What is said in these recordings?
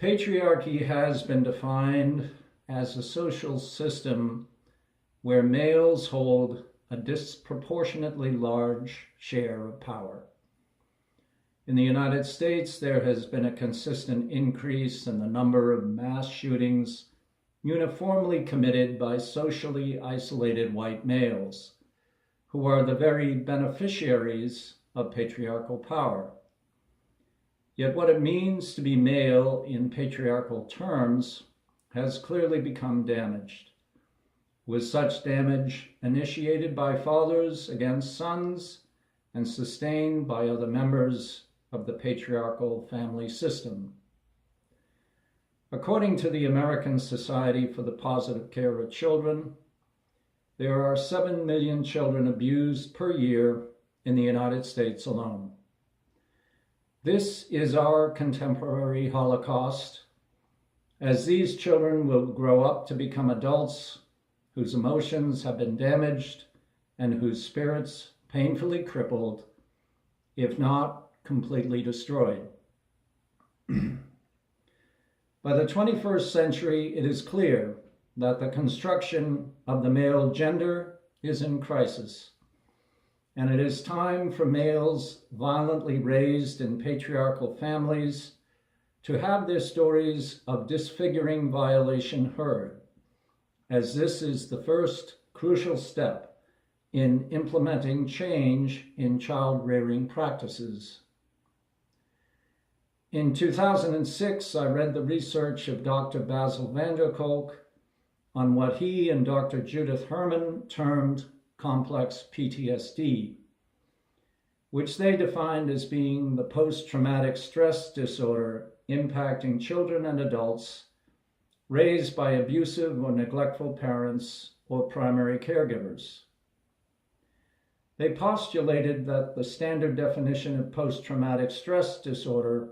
Patriarchy has been defined as a social system where males hold a disproportionately large share of power. In the United States, there has been a consistent increase in the number of mass shootings uniformly committed by socially isolated white males, who are the very beneficiaries of patriarchal power. Yet what it means to be male in patriarchal terms has clearly become damaged, with such damage initiated by fathers against sons and sustained by other members of the patriarchal family system. According to the American Society for the Positive Care of Children, there are 7 million children abused per year in the United States alone. This is our contemporary Holocaust, as these children will grow up to become adults whose emotions have been damaged and whose spirits painfully crippled, if not completely destroyed. By the 21st century, it is clear that the construction of the male gender is in crisis, and it is time for males violently raised in patriarchal families to have their stories of disfiguring violation heard, as this is the first crucial step in implementing change in child-rearing practices. In 2006, I read the research of Dr. Basil van der Kolk on what he and Dr. Judith Herman termed complex PTSD, which they defined as being the post-traumatic stress disorder impacting children and adults raised by abusive or neglectful parents or primary caregivers. They postulated that the standard definition of post-traumatic stress disorder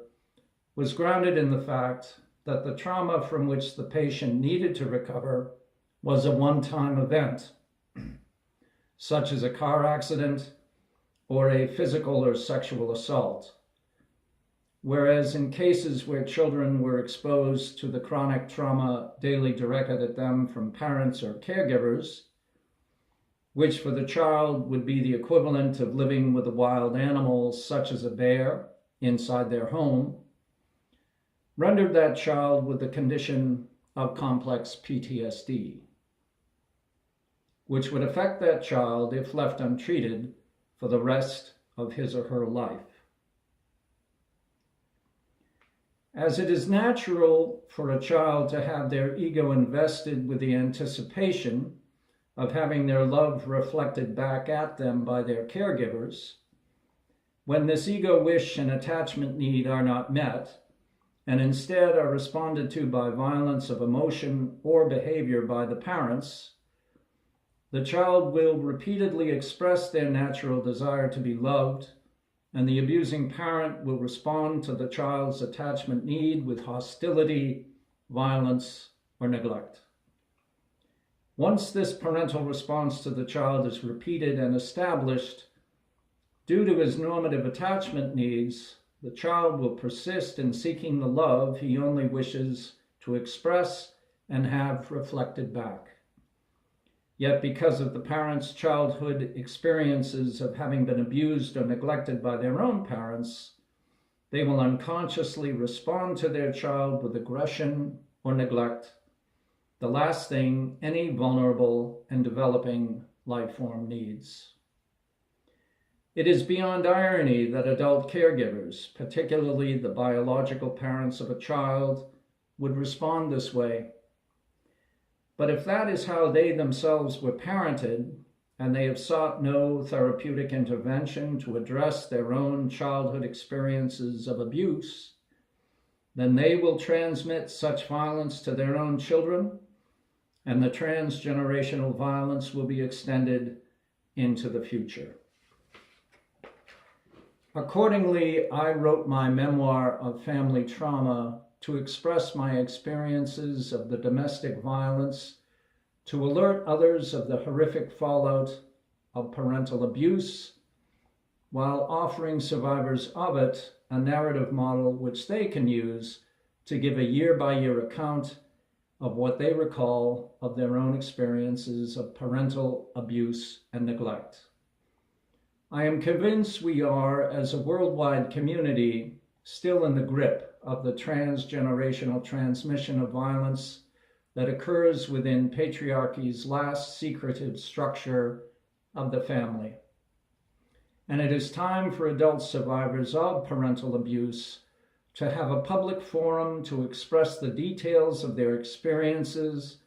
was grounded in the fact that the trauma from which the patient needed to recover was a one-time event, such as a car accident or a physical or sexual assault. Whereas in cases where children were exposed to the chronic trauma daily directed at them from parents or caregivers, which for the child would be the equivalent of living with a wild animal such as a bear inside their home, rendered that child with the condition of complex PTSD, which would affect that child if left untreated for the rest of his or her life. As it is natural for a child to have their ego invested with the anticipation of having their love reflected back at them by their caregivers, when this ego wish and attachment need are not met, and instead are responded to by violence of emotion or behavior by the parents, the child will repeatedly express their natural desire to be loved, and the abusing parent will respond to the child's attachment need with hostility, violence, or neglect. Once this parental response to the child is repeated and established, due to his normative attachment needs, the child will persist in seeking the love he only wishes to express and have reflected back. Yet because of the parent's childhood experiences of having been abused or neglected by their own parents, they will unconsciously respond to their child with aggression or neglect, the last thing any vulnerable and developing life form needs. It is beyond irony that adult caregivers, particularly the biological parents of a child, would respond this way. But if that is how they themselves were parented, and they have sought no therapeutic intervention to address their own childhood experiences of abuse, then they will transmit such violence to their own children, and the transgenerational violence will be extended into the future. Accordingly, I wrote my memoir of family trauma to express my experiences of the domestic violence, to alert others of the horrific fallout of parental abuse, while offering survivors of it a narrative model which they can use to give a year-by-year account of what they recall of their own experiences of parental abuse and neglect. I am convinced we are, as a worldwide community, still in the grip of the transgenerational transmission of violence that occurs within patriarchy's last secretive structure of the family. And it is time for adult survivors of parental abuse to have a public forum to express the details of their experiences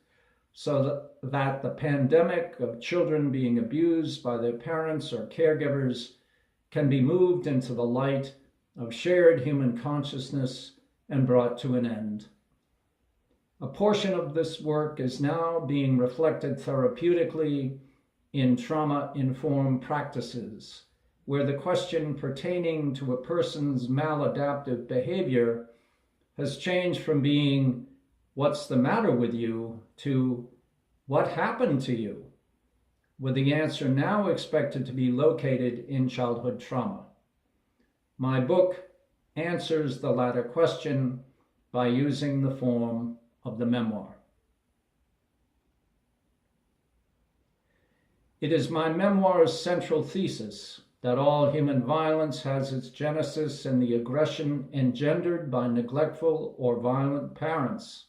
so that the pandemic of children being abused by their parents or caregivers can be moved into the light of shared human consciousness and brought to an end. A portion of this work is now being reflected therapeutically in trauma-informed practices, where the question pertaining to a person's maladaptive behavior has changed from being, "What's the matter with you?" to "What happened to you?" with the answer now expected to be located in childhood trauma. My book answers the latter question by using the form of the memoir. It is my memoir's central thesis that all human violence has its genesis in the aggression engendered by neglectful or violent parents,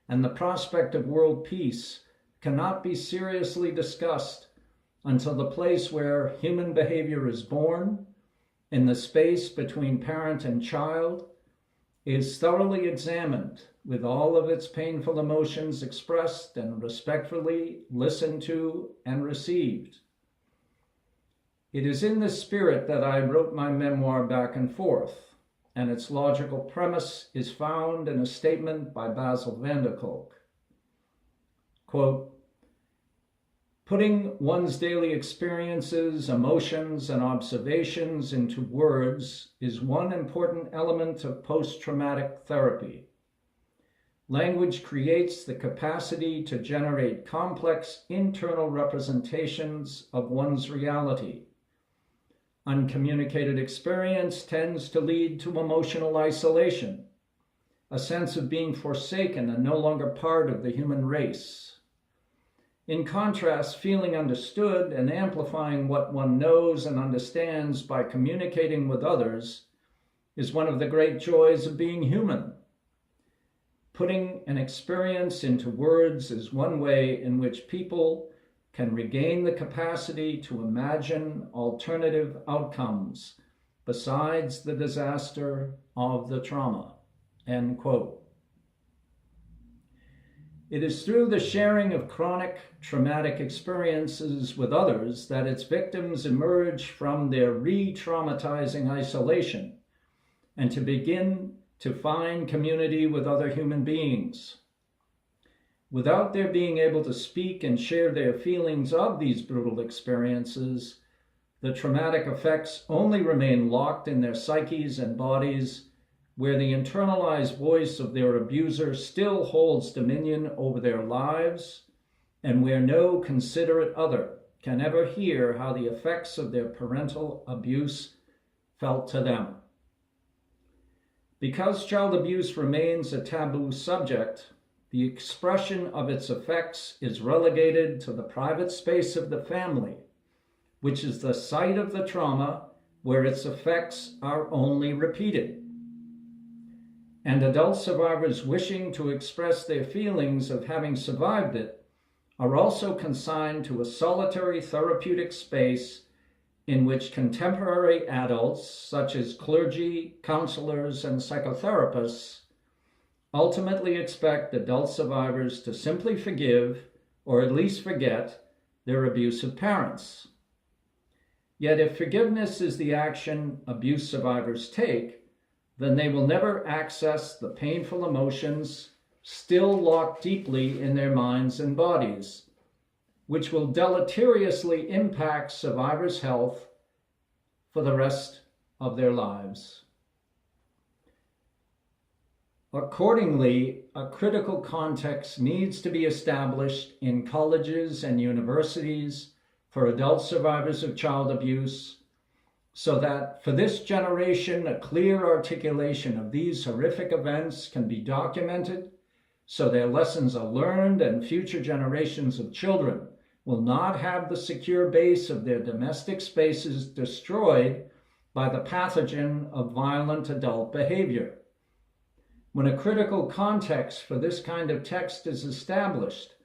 and the prospect of world peace cannot be seriously discussed until the place where human behavior is born, in the space between parent and child, is thoroughly examined with all of its painful emotions expressed and respectfully listened to and received. It is in this spirit that I wrote my memoir Back and Forth, and its logical premise is found in a statement by Basil van der Kolk. Quote, "Putting one's daily experiences, emotions, and observations into words is one important element of post-traumatic therapy. Language creates the capacity to generate complex internal representations of one's reality. Uncommunicated experience tends to lead to emotional isolation, a sense of being forsaken and no longer part of the human race. In contrast, feeling understood and amplifying what one knows and understands by communicating with others is one of the great joys of being human. Putting an experience into words is one way in which people can regain the capacity to imagine alternative outcomes besides the disaster of the trauma." End quote. It is through the sharing of chronic traumatic experiences with others that its victims emerge from their re-traumatizing isolation and to begin to find community with other human beings. Without their being able to speak and share their feelings of these brutal experiences, the traumatic effects only remain locked in their psyches and bodies, where the internalized voice of their abuser still holds dominion over their lives, and where no considerate other can ever hear how the effects of their parental abuse felt to them. Because child abuse remains a taboo subject, the expression of its effects is relegated to the private space of the family, which is the site of the trauma where its effects are only repeated. And adult survivors wishing to express their feelings of having survived it are also consigned to a solitary therapeutic space in which contemporary adults, such as clergy, counselors, and psychotherapists, ultimately expect adult survivors to simply forgive, or at least forget, their abusive parents. Yet if forgiveness is the action abuse survivors take, then they will never access the painful emotions still locked deeply in their minds and bodies, which will deleteriously impact survivors' health for the rest of their lives. Accordingly, a critical context needs to be established in colleges and universities for adult survivors of child abuse, so that for this generation, a clear articulation of these horrific events can be documented, so their lessons are learned and future generations of children will not have the secure base of their domestic spaces destroyed by the pathogen of violent adult behavior. When a critical context for this kind of text is established,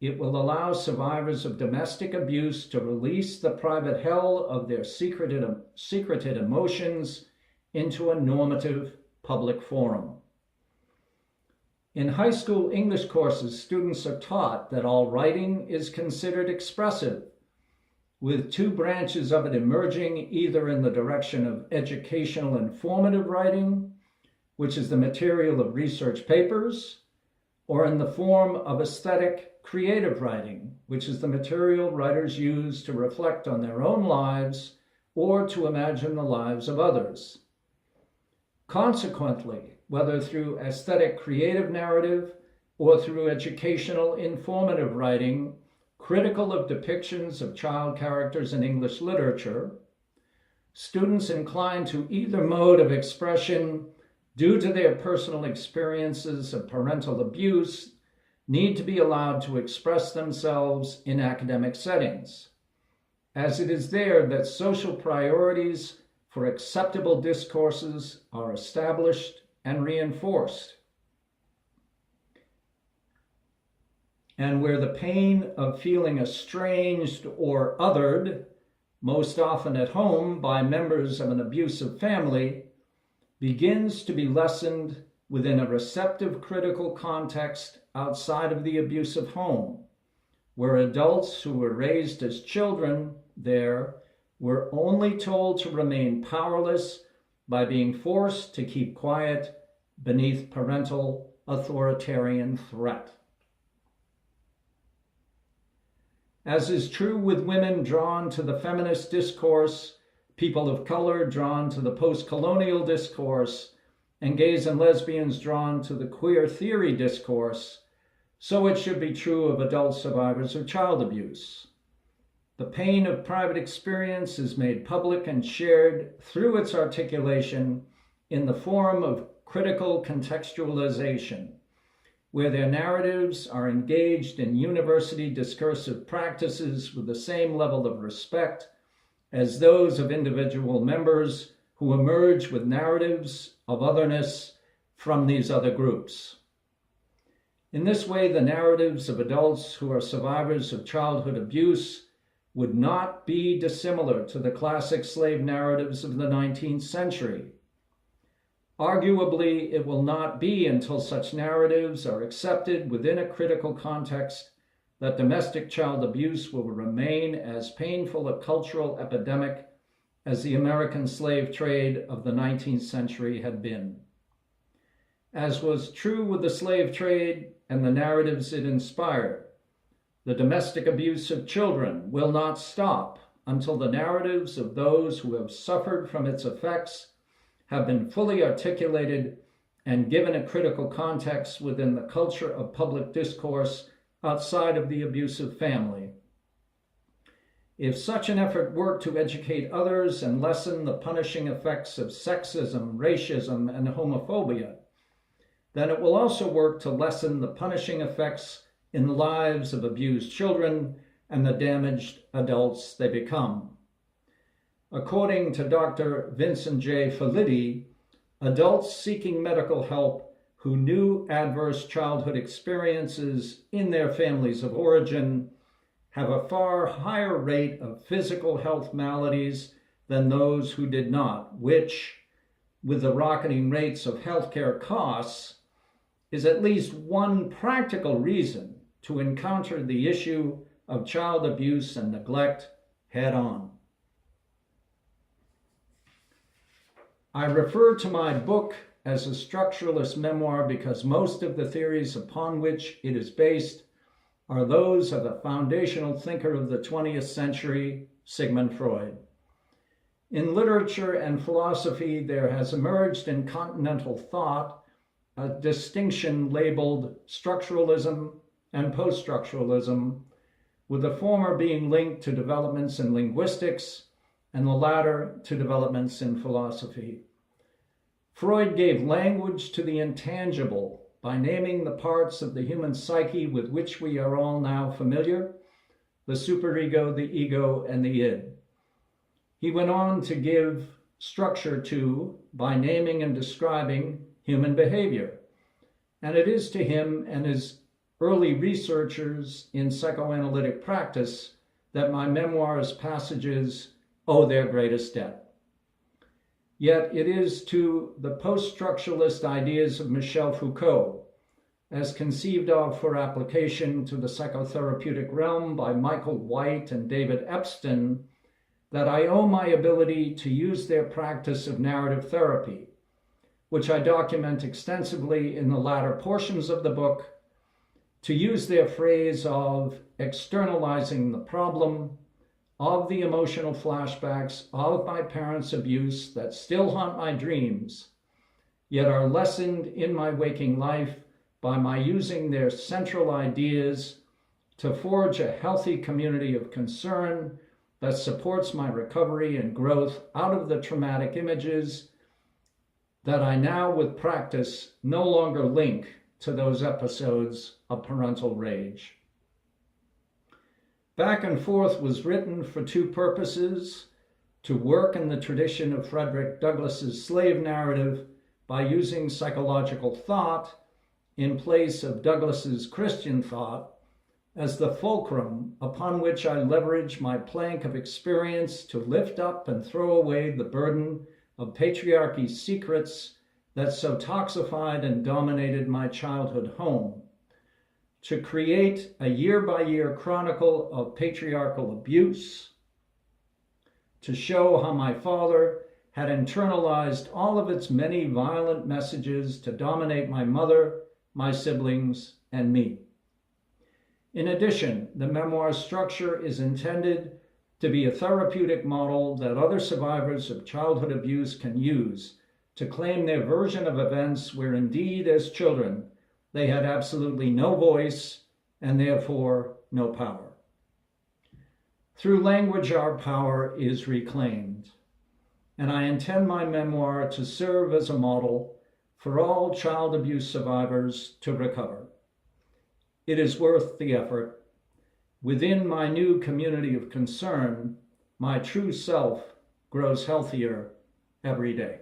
it will allow survivors of domestic abuse to release the private hell of their secreted emotions into a normative public forum. In high school English courses, students are taught that all writing is considered expressive, with two branches of it emerging either in the direction of educational informative writing, which is the material of research papers, or in the form of aesthetic creative writing, which is the material writers use to reflect on their own lives or to imagine the lives of others. Consequently, whether through aesthetic creative narrative or through educational informative writing, critical of depictions of child characters in English literature, students inclined to either mode of expression due to their personal experiences of parental abuse need to be allowed to express themselves in academic settings, as it is there that social priorities for acceptable discourses are established and reinforced, and where the pain of feeling estranged or othered, most often at home by members of an abusive family, begins to be lessened within a receptive critical context outside of the abusive home, where adults who were raised as children there were only told to remain powerless by being forced to keep quiet beneath parental authoritarian threat. As is true with women drawn to the feminist discourse, people of color drawn to the post-colonial discourse, and gays and lesbians drawn to the queer theory discourse, so it should be true of adult survivors of child abuse. The pain of private experience is made public and shared through its articulation in the form of critical contextualization, where their narratives are engaged in university discursive practices with the same level of respect as those of individual members who emerge with narratives of otherness from these other groups. In this way, the narratives of adults who are survivors of childhood abuse would not be dissimilar to the classic slave narratives of the 19th century. Arguably, it will not be until such narratives are accepted within a critical context that domestic child abuse will remain as painful a cultural epidemic as the American slave trade of the 19th century had been. As was true with the slave trade and the narratives it inspired, the domestic abuse of children will not stop until the narratives of those who have suffered from its effects have been fully articulated and given a critical context within the culture of public discourse outside of the abusive family. If such an effort worked to educate others and lessen the punishing effects of sexism, racism, and homophobia, then it will also work to lessen the punishing effects in the lives of abused children and the damaged adults they become. According to Dr. Vincent J. Felitti, adults seeking medical help who knew adverse childhood experiences in their families of origin have a far higher rate of physical health maladies than those who did not, which, with the rocketing rates of healthcare costs, is at least one practical reason to encounter the issue of child abuse and neglect head on. I refer to my book as a structuralist memoir because most of the theories upon which it is based are those of the foundational thinker of the 20th century, Sigmund Freud. In literature and philosophy, there has emerged in continental thought a distinction labeled structuralism and post-structuralism, with the former being linked to developments in linguistics and the latter to developments in philosophy. Freud gave language to the intangible by naming the parts of the human psyche with which we are all now familiar: the superego, the ego, and the id. He went on to give structure to, by naming and describing, human behavior. And it is to him and his early researchers in psychoanalytic practice that my memoir's passages owe their greatest debt. Yet it is to the post-structuralist ideas of Michel Foucault, as conceived of for application to the psychotherapeutic realm by Michael White and David Epstein, that I owe my ability to use their practice of narrative therapy, which I document extensively in the latter portions of the book, to use their phrase of externalizing the problem, of the emotional flashbacks of my parents' abuse that still haunt my dreams, yet are lessened in my waking life by my using their central ideas to forge a healthy community of concern that supports my recovery and growth out of the traumatic images that I now, with practice, no longer link to those episodes of parental rage. Back and Forth was written for two purposes: to work in the tradition of Frederick Douglass's slave narrative by using psychological thought in place of Douglass's Christian thought as the fulcrum upon which I leverage my plank of experience to lift up and throw away the burden of patriarchy's secrets that so toxified and dominated my childhood home, to create a year-by-year chronicle of patriarchal abuse, to show how my father had internalized all of its many violent messages to dominate my mother, my siblings, and me. In addition, the memoir's structure is intended to be a therapeutic model that other survivors of childhood abuse can use to claim their version of events where indeed, as children, they had absolutely no voice and therefore no power. Through language, our power is reclaimed, and I intend my memoir to serve as a model for all child abuse survivors to recover. It is worth the effort. Within my new community of concern, my true self grows healthier every day.